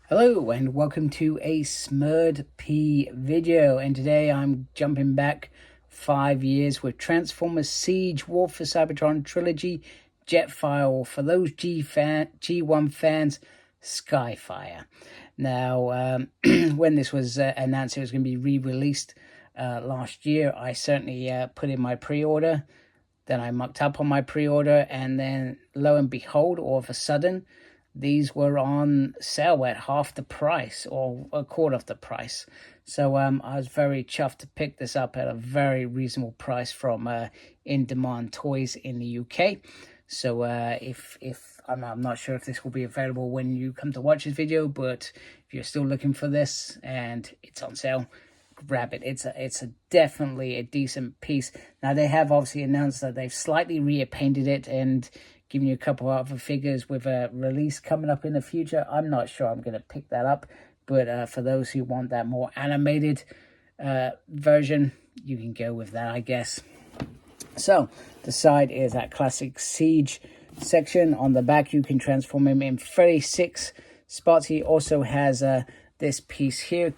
Hello and welcome to a C.O.M.B.A.T video, and today I'm jumping back 5 years with Transformers Siege War for Cybertron Trilogy Jetfire, or for those G1 fans, SkyFire. Now, when this was announced it was going to be re-released last year, I certainly put in my pre-order. Then I mucked up on my pre-order, and then lo and behold, all of a sudden, these were on sale at half the price or a quarter of the price. So I was very chuffed to pick this up at a very reasonable price from In Demand Toys in the UK. So if I'm not sure if this will be available when you come to watch this video, but if you're still looking for this and it's on sale, grab it. It's definitely a decent piece. Now, they have obviously announced that they've slightly repainted it and giving you a couple of other figures with a release coming up in the future. I'm not sure I'm going to pick that up, but for those who want that more animated version, you can go with that, I guess. So the side is that classic Siege section. On the back, you can transform him in 36 spots. He also has this piece here,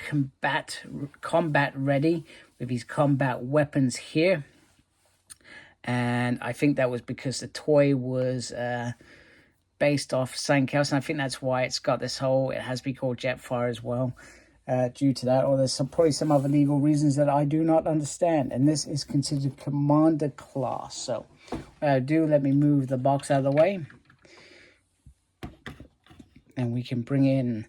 combat ready, with his combat weapons here. And I think that was because the toy was based off something else, and I think that's why it's got this whole, it has to be called Jetfire as well, due to that, or there's probably some other legal reasons that I do not understand. And this is considered Commander Class. So let me move the box out of the way, and we can bring in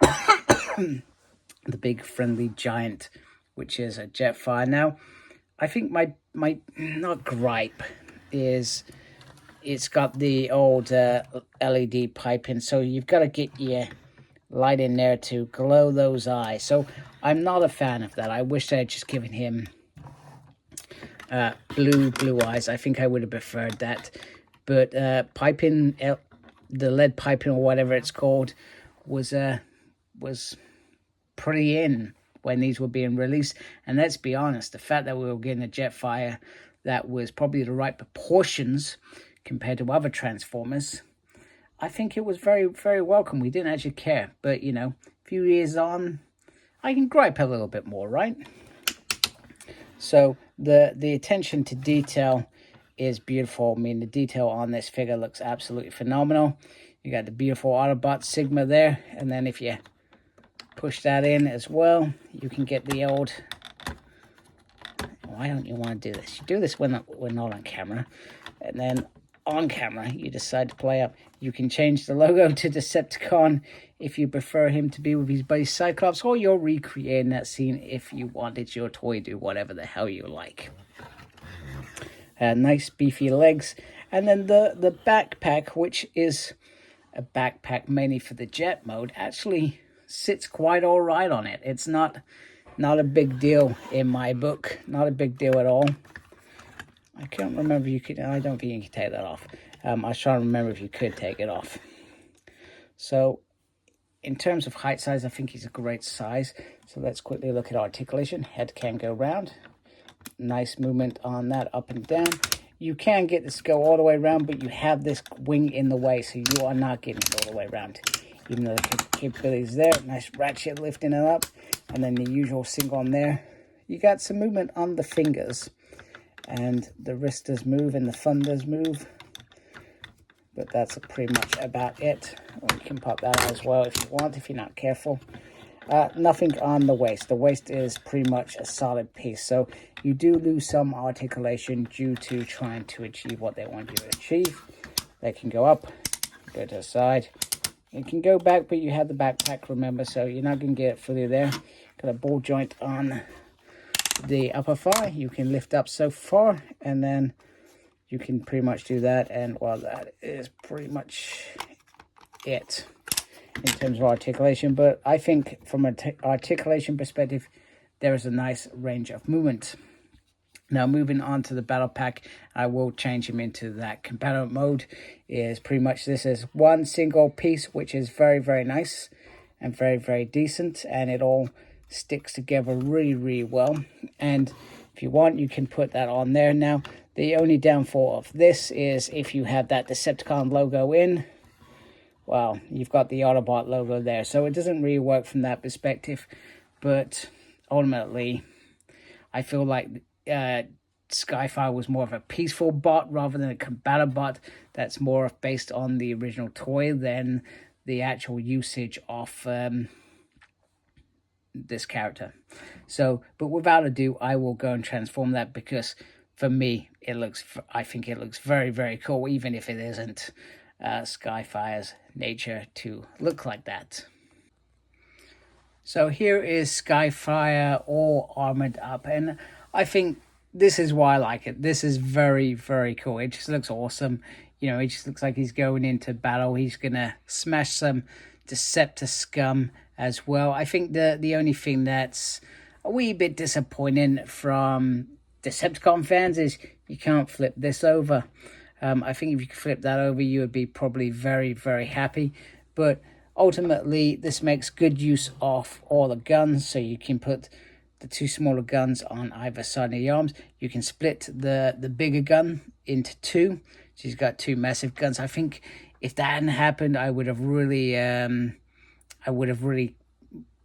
the big friendly giant, which is a Jetfire. Now, I think my not gripe is it's got the old LED piping, so you've got to get your light in there to glow those eyes. So I'm not a fan of that. I wish they had just given him blue eyes. I think I would have preferred that. But piping, the lead piping or whatever it's called, was pretty in when these were being released. And let's be honest, the fact that we were getting a Jetfire that was probably the right proportions compared to other Transformers, I think it was very, very welcome. We didn't actually care. But, you know, a few years on, I can gripe a little bit more, right? So the attention to detail is beautiful. I mean, the detail on this figure looks absolutely phenomenal. You got the beautiful Autobot Sigma there. And then if you push that in as well, you can get the old, why don't you want to do this? You do this when we're not on camera, and then on camera you decide to play up. You can change the logo to Decepticon if you prefer him to be with his buddy Cyclops, or you're recreating that scene if you want. It's your toy, do whatever the hell you like. Nice beefy legs, and then the backpack, which is a backpack mainly for the jet mode, actually sits quite all right on it. It's not a big deal in my book, not a big deal at all. I can't remember if you could, I don't think you can take that off. I was trying to remember if you could take it off. So in terms of height size, I think he's a great size. So let's quickly look at articulation. Head can go round, nice movement on that, up and down. You can get this to go all the way around, but you have this wing in the way, so you are not getting it all the way around. Even though the capability is there, nice ratchet lifting it up, and then the usual single on there. You got some movement on the fingers, and the wrist does move, and the thumb does move, but that's pretty much about it. Or you can pop that out as well if you want, if you're not careful. Nothing on the waist. The waist is pretty much a solid piece, so you do lose some articulation due to trying to achieve what they want you to achieve. They can go up, go to the side. It can go back, but you have the backpack, remember, so you're not going to get it fully there. Got a ball joint on the upper thigh. You can lift up so far, and then you can pretty much do that. And, well, that is pretty much it in terms of articulation. But I think from an articulation perspective, there is a nice range of movement. Now, moving on to the battle pack, I will change him into that compatible mode. Is pretty much, this is one single piece, which is very, very nice and very, very decent, and it all sticks together really, really well. And if you want, you can put that on there. Now, the only downfall of this is if you have that Decepticon logo in, well, you've got the Autobot logo there, so it doesn't really work from that perspective. But ultimately, I feel like SkyFire was more of a peaceful bot rather than a combative bot that's more based on the original toy than the actual usage of this character. So, but without ado, I will go and transform that, because for me, I think it looks very, very cool, even if it isn't SkyFire's nature to look like that. So here is SkyFire all armored up, and I think this is why I like it. This is very, very cool. It just looks awesome. You know, it just looks like he's going into battle. He's gonna smash some Deceptor scum as well. I think the only thing that's a wee bit disappointing from Decepticon fans is you can't flip this over. I think if you could flip that over, you would be probably very, very happy. But ultimately, this makes good use of all the guns, so you can put the two smaller guns on either side of the arms. You can split the bigger gun into two. So he's got two massive guns. I think if that hadn't happened, I would have really,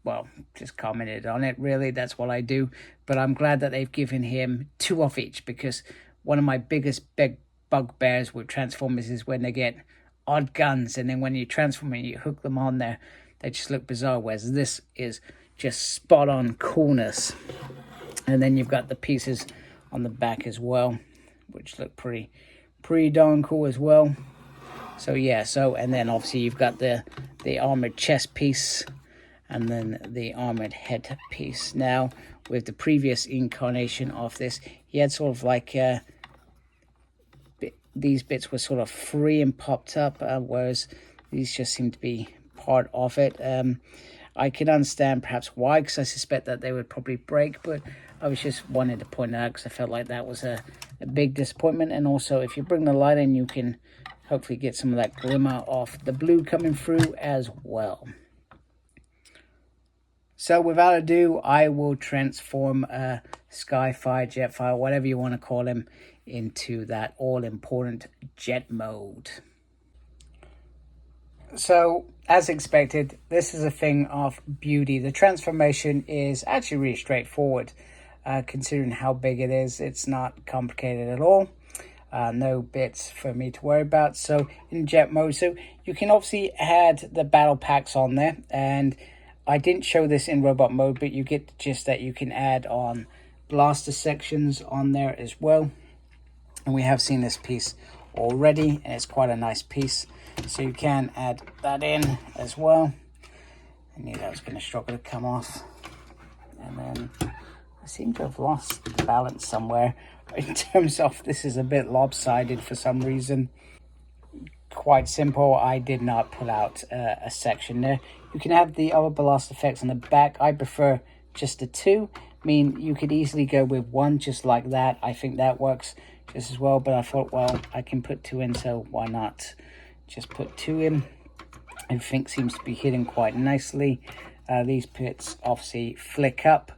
well, just commented on it, really. That's what I do. But I'm glad that they've given him two of each, because one of my biggest bugbears with Transformers is when they get odd guns, and then when you transform and you hook them on there, they just look bizarre, whereas this is just spot on coolness. And then you've got the pieces on the back as well, which look pretty darn cool as well. So yeah, and then obviously you've got the armored chest piece, and then the armored head piece. Now, with the previous incarnation of this, he had sort of like these bits were sort of free and popped up, whereas these just seem to be part of it. I can understand perhaps why, because I suspect that they would probably break, but I was just wanting to point out because I felt like that was a big disappointment. And also, if you bring the light in, you can hopefully get some of that glimmer of the blue coming through as well. So without ado, I will transform SkyFire, Jetfire, whatever you want to call him, into that all-important jet mode. So, as expected, this is a thing of beauty. The transformation is actually really straightforward, considering how big it is. It's not complicated at all. No bits for me to worry about. So, in jet mode, so you can obviously add the battle packs on there, and I didn't show this in robot mode, but you get the gist that you can add on blaster sections on there as well. And we have seen this piece already, and it's quite a nice piece. So you can add that in as well. I knew that was going to struggle to come off. And then I seem to have lost the balance somewhere. In terms of, this is a bit lopsided for some reason. Quite simple. I did not pull out a section there. You can have the other blast effects on the back. I prefer just the two. I mean, you could easily go with one just like that. I think that works just as well, but I thought, well, I can put two in, so why not just put two in? Everything seems to be hidden quite nicely. These bits obviously flick up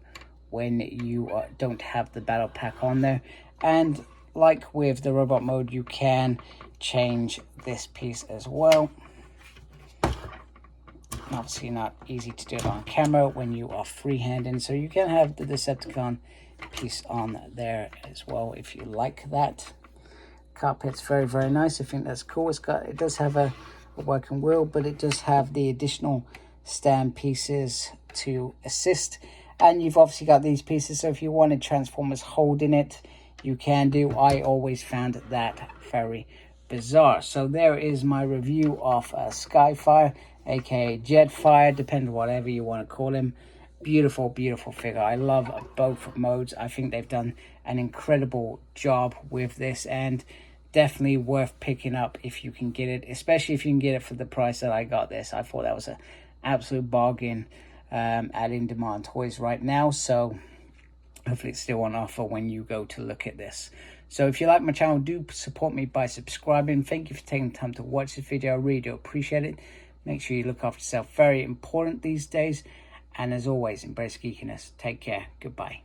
when you don't have the battle pack on there, and like with the robot mode, you can change this piece as well. Obviously not easy to do it on camera when you are freehanding, so you can have the Decepticon piece on there as well if you like that. Cockpit's very, very nice. I think that's cool. It does have a working wheel, but it does have the additional stand pieces to assist, and you've obviously got these pieces, so if you wanted Transformers holding it, you can do. I always found that very bizarre. So there is my review of SkyFire, aka Jetfire, depending on whatever you want to call him. Beautiful, beautiful figure. I love both modes. I think they've done an incredible job with this, and definitely worth picking up if you can get it, especially if you can get it for the price that I got this. I thought that was an absolute bargain at In Demand Toys right now, so hopefully it's still on offer when you go to look at this. So if you like my channel, do support me by subscribing. Thank you for taking the time to watch this video. I really do appreciate it. Make sure you look after yourself. Very important these days. And as always, embrace geekiness. Take care. Goodbye.